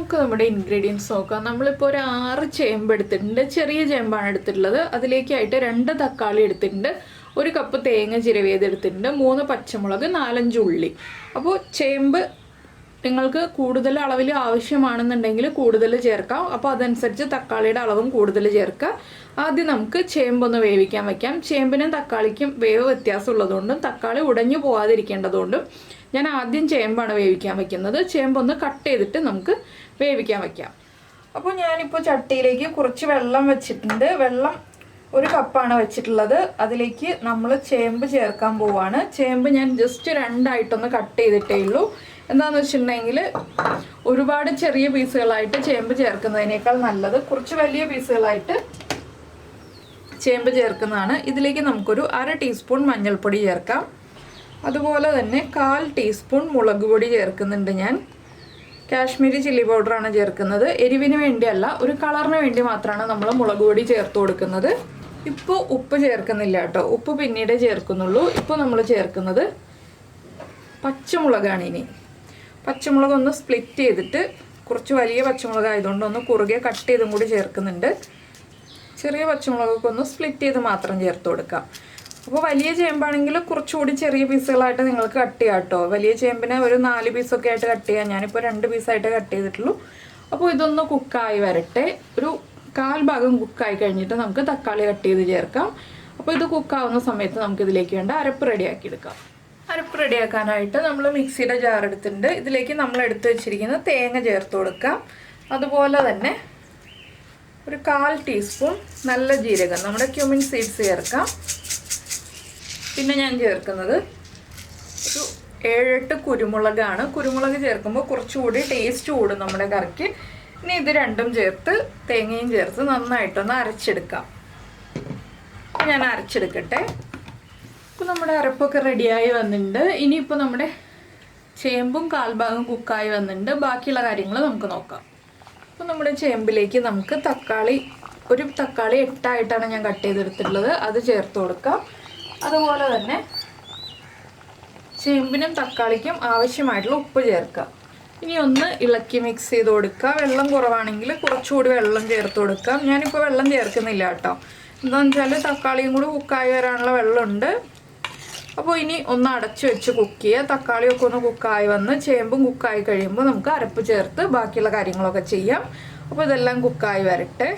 നമുക്ക് നമ്മുടെ ഇൻഗ്രീഡിയൻസ് നോക്കാം. നമ്മളിപ്പോൾ ഒരു 6 ചേമ്പ് എടുത്തിട്ടുണ്ട്. ചെറിയ ചേമ്പാണ് എടുത്തിട്ടുള്ളത്. അതിലേക്കായിട്ട് 2 തക്കാളി എടുത്തിട്ടുണ്ട്, 1 കപ്പ് തേങ്ങ ചിരവിയത് എടുത്തിട്ടുണ്ട്, 3 പച്ചമുളക്, 4-5 ഉള്ളി. അപ്പോൾ ചേമ്പ് നിങ്ങൾക്ക് കൂടുതൽ അളവിൽ ആവശ്യമാണെന്നുണ്ടെങ്കിൽ കൂടുതൽ ചേർക്കാം. അപ്പോൾ അതനുസരിച്ച് തക്കാളിയുടെ അളവും കൂടുതൽ ചേർക്കുക. ആദ്യം നമുക്ക് ചേമ്പൊന്ന് വേവിക്കാൻ വയ്ക്കാം. ചേമ്പിനും തക്കാളിക്കും വേവ് വ്യത്യാസം ഉള്ളതുകൊണ്ടും തക്കാളി ഉടഞ്ഞു പോകാതിരിക്കേണ്ടതുകൊണ്ടും ഞാൻ ആദ്യം ചേമ്പാണ് വേവിക്കാൻ വയ്ക്കുന്നത്. ചേമ്പൊന്ന് കട്ട് ചെയ്തിട്ട് നമുക്ക് വേവിക്കാൻ വയ്ക്കാം. അപ്പോൾ ഞാനിപ്പോൾ ചട്ടിയിലേക്ക് കുറച്ച് വെള്ളം വെച്ചിട്ടുണ്ട്. വെള്ളം 1 കപ്പാണ് വെച്ചിട്ടുള്ളത്. അതിലേക്ക് നമ്മൾ ചേമ്പ് ചേർക്കാൻ പോവാണ്. ചേമ്പ് ഞാൻ ജസ്റ്റ് 2ആയിട്ടൊന്ന് കട്ട് ചെയ്തിട്ടേ ഉള്ളൂ. എന്താണെന്ന് വെച്ചിട്ടുണ്ടെങ്കിൽ ഒരുപാട് ചെറിയ പീസുകളായിട്ട് ചേമ്പ് ചേർക്കുന്നതിനേക്കാൾ നല്ലത് കുറച്ച് വലിയ പീസുകളായിട്ട് ചേമ്പ് ചേർക്കുന്നതാണ്. ഇതിലേക്ക് നമുക്കൊരു 1/2 ടീസ്പൂൺ മഞ്ഞൾപ്പൊടി ചേർക്കാം. അതുപോലെ തന്നെ 1/4 ടീസ്പൂൺ മുളക് പൊടി ചേർക്കുന്നുണ്ട്. ഞാൻ കാശ്മീരി ചില്ലി പൗഡറാണ് ചേർക്കുന്നത്. എരിവിന് വേണ്ടിയല്ല, ഒരു കളറിന് വേണ്ടി മാത്രമാണ് നമ്മൾ മുളക് പൊടി ചേർത്ത് കൊടുക്കുന്നത്. ഇപ്പോൾ ഉപ്പ് ചേർക്കുന്നില്ല കേട്ടോ, ഉപ്പ് പിന്നീട് ചേർക്കുന്നുള്ളൂ. ഇപ്പോൾ നമ്മൾ ചേർക്കുന്നത് പച്ചമുളകാണ്. ഇനി പച്ചമുളക് ഒന്ന് സ്പ്ലിറ്റ് ചെയ്തിട്ട്, കുറച്ച് വലിയ പച്ചമുളക് ആയതുകൊണ്ട് ഒന്ന് കുറുകെ കട്ട് ചെയ്തും കൂടി ചേർക്കുന്നുണ്ട്. ചെറിയ പച്ചമുളകൊക്കെ ഒന്ന് സ്പ്ലിറ്റ് ചെയ്ത് മാത്രം ചേർത്ത് കൊടുക്കാം. അപ്പോൾ വലിയ ചേമ്പാണെങ്കിൽ കുറച്ചുകൂടി ചെറിയ പീസുകളായിട്ട് നിങ്ങൾക്ക് കട്ട് ചെയ്യാം കേട്ടോ. വലിയ ചേമ്പിനെ ഒരു 4 പീസൊക്കെ ആയിട്ട് കട്ട് ചെയ്യാം. ഞാനിപ്പോൾ 2 പീസായിട്ട് കട്ട് ചെയ്തിട്ടുള്ളൂ. അപ്പോൾ ഇതൊന്ന് കുക്കായി വരട്ടെ. ഒരു 1/4 ഭാഗം കുക്കായി കഴിഞ്ഞിട്ട് നമുക്ക് തക്കാളി കട്ട് ചെയ്ത് ചേർക്കാം. അപ്പോൾ ഇത് കുക്കാവുന്ന സമയത്ത് നമുക്കിതിലേക്ക് വേണ്ട അരപ്പ് റെഡിയാക്കി എടുക്കാം. അരപ്പ് റെഡിയാക്കാനായിട്ട് നമ്മൾ മിക്സിയുടെ ജാർ എടുത്തിട്ടുണ്ട്. ഇതിലേക്ക് നമ്മൾ എടുത്ത് വെച്ചിരിക്കുന്ന തേങ്ങ ചേർത്ത് കൊടുക്കാം. അതുപോലെ തന്നെ ഒരു 1/4 ടീസ്പൂൺ നല്ല ജീരകം, നമ്മുടെ ക്യുമിൻ സീഡ്സ് ചേർക്കാം. പിന്നെ ഞാൻ ചേർക്കുന്നത് ഒരു 7-8 കുരുമുളകാണ്. കുരുമുളക് ചേർക്കുമ്പോൾ കുറച്ചുകൂടി ടേസ്റ്റ് കൂടും നമ്മുടെ കറിക്ക്. ഇനി ഇത് രണ്ടും ചേർത്ത് തേങ്ങയും ചേർത്ത് നന്നായിട്ടൊന്ന് അരച്ചെടുക്കാം. ഞാൻ അരച്ചെടുക്കട്ടെ. ഇപ്പോൾ നമ്മുടെ അരപ്പൊക്കെ റെഡിയായി വന്നിട്ടുണ്ട്. ഇനിയിപ്പോൾ നമ്മുടെ ചേമ്പും 1/4 ഭാഗം കുക്കായി വന്നിട്ടുണ്ട്. ബാക്കിയുള്ള കാര്യങ്ങൾ നമുക്ക് നോക്കാം. അപ്പോൾ നമ്മുടെ ചേമ്പിലേക്ക് നമുക്ക് ഒരു തക്കാളി 8ആയിട്ടാണ് ഞാൻ കട്ട് ചെയ്തെടുത്തിട്ടുള്ളത്, അത് ചേർത്ത് കൊടുക്കാം. അതുപോലെ തന്നെ ചേമ്പിനും തക്കാളിക്കും ആവശ്യമായിട്ടുള്ള ഉപ്പ് ചേർക്കാം. ഇനി ഒന്ന് ഇളക്കി മിക്സ് ചെയ്ത് കൊടുക്കുക. വെള്ളം കുറവാണെങ്കിൽ കുറച്ചുകൂടി വെള്ളം ചേർത്ത് കൊടുക്കാം. ഞാനിപ്പോൾ വെള്ളം ചേർക്കുന്നില്ല കേട്ടോ. എന്താണെന്ന് വെച്ചാൽ തക്കാളിയും കൂടി കുക്കായി വരാനുള്ള വെള്ളമുണ്ട്. അപ്പോൾ ഇനി ഒന്ന് അടച്ചു വെച്ച് കുക്ക് ചെയ്യുക. തക്കാളിയൊക്കെ ഒന്ന് കുക്കായി വന്ന് ചേമ്പും കുക്കായി കഴിയുമ്പോൾ നമുക്ക് അരപ്പ് ചേർത്ത് ബാക്കിയുള്ള കാര്യങ്ങളൊക്കെ ചെയ്യാം. അപ്പോൾ ഇതെല്ലാം കുക്കായി വരട്ടെ.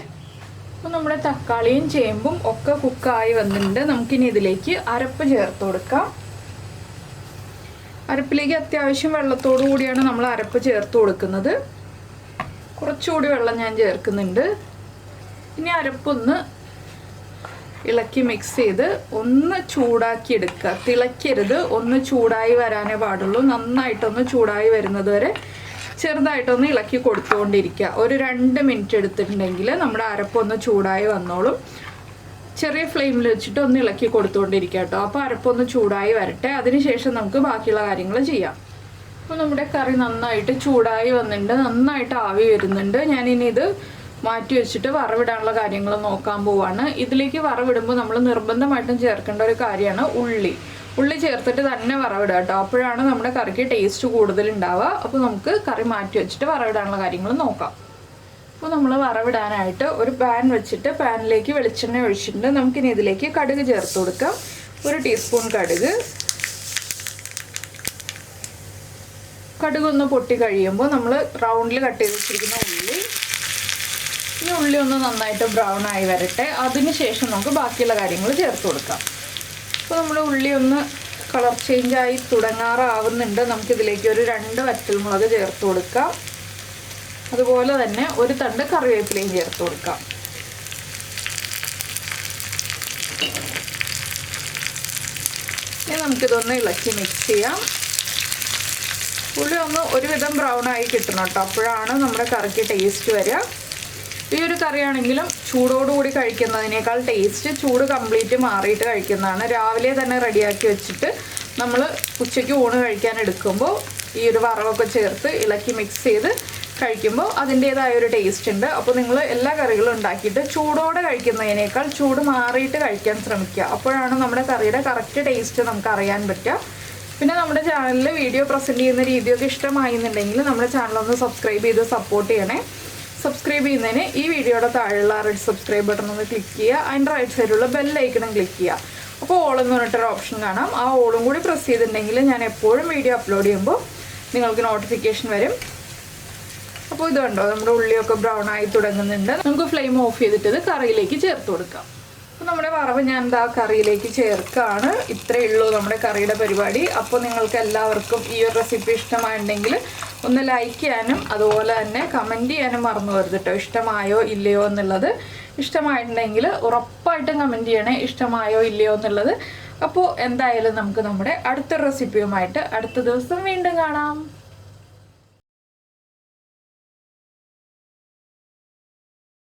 അപ്പോൾ നമ്മുടെ തക്കാളിയും ചേമ്പും ഒക്കെ കുക്കായി വന്നിട്ടുണ്ട്. നമുക്കിനി ഇതിലേക്ക് അരപ്പ് ചേർത്ത് കൊടുക്കാം. അരപ്പിലേക്ക് അത്യാവശ്യം വെള്ളത്തോടു കൂടിയാണ് നമ്മൾ അരപ്പ് ചേർത്ത് കൊടുക്കുന്നത്. കുറച്ചുകൂടി വെള്ളം ഞാൻ ചേർക്കുന്നുണ്ട്. ഇനി അരപ്പൊന്ന് ഇളക്കി മിക്സ് ചെയ്ത് ഒന്ന് ചൂടാക്കി എടുക്കുക. തിളയ്ക്കരുത്, ഒന്ന് ചൂടായി വരാനേ പാടുള്ളൂ. നന്നായിട്ടൊന്ന് ചൂടായി വരുന്നത് വരെ ചെറുതായിട്ടൊന്ന് ഇളക്കി കൊടുത്തുകൊണ്ടിരിക്കുക. ഒരു 2 മിനിറ്റ് എടുത്തിട്ടുണ്ടെങ്കിൽ നമ്മുടെ അരപ്പൊന്ന് ചൂടായി വന്നോളും. ചെറിയ ഫ്ലെയിമിൽ വെച്ചിട്ട് ഒന്ന് ഇളക്കി കൊടുത്തുകൊണ്ടിരിക്കുക കേട്ടോ. അപ്പോൾ അരപ്പൊന്ന് ചൂടായി വരട്ടെ. അതിനുശേഷം നമുക്ക് ബാക്കിയുള്ള കാര്യങ്ങൾ ചെയ്യാം. അപ്പോൾ നമ്മുടെ കറി നന്നായിട്ട് ചൂടായി വന്നിട്ടുണ്ട്, നന്നായിട്ട് ആവി വരുന്നുണ്ട്. ഞാനിനി ഇത് മാറ്റി വെച്ചിട്ട് വറവിടാനുള്ള കാര്യങ്ങൾ നോക്കാൻ പോവാണ്. ഇതിലേക്ക് വറവിടുമ്പോൾ നമ്മൾ നിർബന്ധമായിട്ടും ചേർക്കേണ്ട ഒരു കാര്യമാണ് ഉള്ളി ചേർത്തിട്ട് തന്നെ വറവിടുക കേട്ടോ. അപ്പോഴാണ് നമ്മുടെ കറിക്ക് ടേസ്റ്റ് കൂടുതൽ ഉണ്ടാവുക. അപ്പോൾ നമുക്ക് കറി മാറ്റി വെച്ചിട്ട് വറവിടാനുള്ള കാര്യങ്ങൾ നോക്കാം. അപ്പോൾ നമ്മൾ വറവിടാനായിട്ട് ഒരു പാൻ വെച്ചിട്ട് പാനിലേക്ക് വെളിച്ചെണ്ണ ഒഴിച്ചിട്ടുണ്ട്. നമുക്കിനി ഇതിലേക്ക് കടുക് ചേർത്ത് കൊടുക്കാം. 1 ടീസ്പൂൺ കടുകൊന്ന് പൊട്ടി കഴിയുമ്പോൾ നമ്മൾ റൗണ്ടിൽ കട്ട് ചെയ്ത് വെച്ചിരിക്കുന്ന ഈ ഉള്ളി ഒന്ന് നന്നായിട്ട് ബ്രൗൺ ആയി വരട്ടെ. അതിനുശേഷം നമുക്ക് ബാക്കിയുള്ള കാര്യങ്ങൾ ചേർത്ത് കൊടുക്കാം. അപ്പോൾ നമ്മൾ ഉള്ളി ഒന്ന് കളർ ചേഞ്ചായി തുടങ്ങാറാവുന്നുണ്ട്. നമുക്കിതിലേക്ക് ഒരു 2 വറ്റൽമുളക് ചേർത്ത് കൊടുക്കാം. അതുപോലെ തന്നെ 1 തണ്ട് കറിവേപ്പിലയും ചേർത്ത് കൊടുക്കാം. ഇനി നമുക്കിതൊന്ന് ഇളക്കി മിക്സ് ചെയ്യാം. ഉള്ളി ഒന്ന് ഒരുവിധം ബ്രൗൺ ആയി കിട്ടണം കേട്ടോ. അപ്പോഴാണ് നമ്മുടെ കറിക്ക് ടേസ്റ്റ് വരിക. ഈ ഒരു കറിയാണെങ്കിലും ചൂടോടുകൂടി കഴിക്കുന്നതിനേക്കാൾ ടേസ്റ്റ് ചൂട് കംപ്ലീറ്റ് മാറിയിട്ട് കഴിക്കുന്നതാണ്. രാവിലെ തന്നെ റെഡിയാക്കി വെച്ചിട്ട് നമ്മൾ ഉച്ചയ്ക്ക് ഊണ് കഴിക്കാൻ എടുക്കുമ്പോൾ ഈ ഒരു വറവൊക്കെ ചേർത്ത് ഇളക്കി മിക്സ് ചെയ്ത് കഴിക്കുമ്പോൾ അതിൻ്റേതായ ഒരു ടേസ്റ്റ് ഉണ്ട്. അപ്പോൾ നിങ്ങൾ എല്ലാ കറികളും ഉണ്ടാക്കിയിട്ട് ചൂടോടെ കഴിക്കുന്നതിനേക്കാൾ ചൂട് മാറിയിട്ട് കഴിക്കാൻ ശ്രമിക്കുക. അപ്പോഴാണ് നമ്മുടെ കറിയുടെ കറക്റ്റ് ടേസ്റ്റ് നമുക്ക് അറിയാൻ പറ്റുക. പിന്നെ നമ്മുടെ ചാനലിൽ വീഡിയോ പ്രസൻറ്റ് ചെയ്യുന്ന രീതിയൊക്കെ ഇഷ്ടമായിരുന്നുണ്ടെങ്കിൽ നമ്മുടെ ചാനലൊന്ന് സബ്സ്ക്രൈബ് ചെയ്ത് സപ്പോർട്ട് ചെയ്യണേ. സബ്സ്ക്രൈബ് ചെയ്യുന്നതിന് ഈ വീഡിയോയുടെ താഴെയുള്ള റെഡ് സബ്സ്ക്രൈബ് ബട്ടൺ ഒന്ന് ക്ലിക്ക് ചെയ്യുക. അതിൻ്റെ റൈറ്റ് സൈഡിലുള്ള ബെല്ലൈക്കണം ക്ലിക്ക് ചെയ്യുക. അപ്പോൾ ഓൾ എന്ന് പറഞ്ഞിട്ടൊരു ഓപ്ഷൻ കാണാം. ആ ഓളും കൂടി പ്രസ് ചെയ്തിട്ടുണ്ടെങ്കിൽ ഞാൻ എപ്പോഴും വീഡിയോ അപ്ലോഡ് ചെയ്യുമ്പോൾ നിങ്ങൾക്ക് നോട്ടിഫിക്കേഷൻ വരും. അപ്പോൾ ഇത് കണ്ടോ, നമ്മുടെ ഉള്ളിയൊക്കെ ബ്രൗൺ ആയി തുടങ്ങുന്നുണ്ട്. നമുക്ക് ഫ്ലെയിം ഓഫ് ചെയ്തിട്ട് ഇത് കറിയിലേക്ക് ചേർത്ത് കൊടുക്കാം. അപ്പോൾ നമ്മുടെ വറവ് ഞാൻ എന്താ കറിയിലേക്ക് ചേർക്കുകയാണ്. ഇത്രയേ ഉള്ളൂ നമ്മുടെ കറിയുടെ പരിപാടി. അപ്പോൾ നിങ്ങൾക്ക് എല്ലാവർക്കും ഈ ഒരു റെസിപ്പി ഇഷ്ടമായിട്ടുണ്ടെങ്കിൽ ഒന്ന് ലൈക്ക് ചെയ്യാനും അതുപോലെ തന്നെ കമൻറ്റ് ചെയ്യാനും മറന്നു പോകരുത് കേട്ടോ. ഇഷ്ടമായോ ഇല്ലയോ എന്നുള്ളത്. ഇഷ്ടമായിട്ടുണ്ടെങ്കിൽ ഉറപ്പായിട്ടും കമൻറ്റ് ചെയ്യണേ ഇഷ്ടമായോ ഇല്ലയോ എന്നുള്ളത്. അപ്പോൾ എന്തായാലും നമുക്ക് നമ്മുടെ അടുത്ത റെസിപ്പിയുമായിട്ട് അടുത്ത ദിവസം വീണ്ടും കാണാം.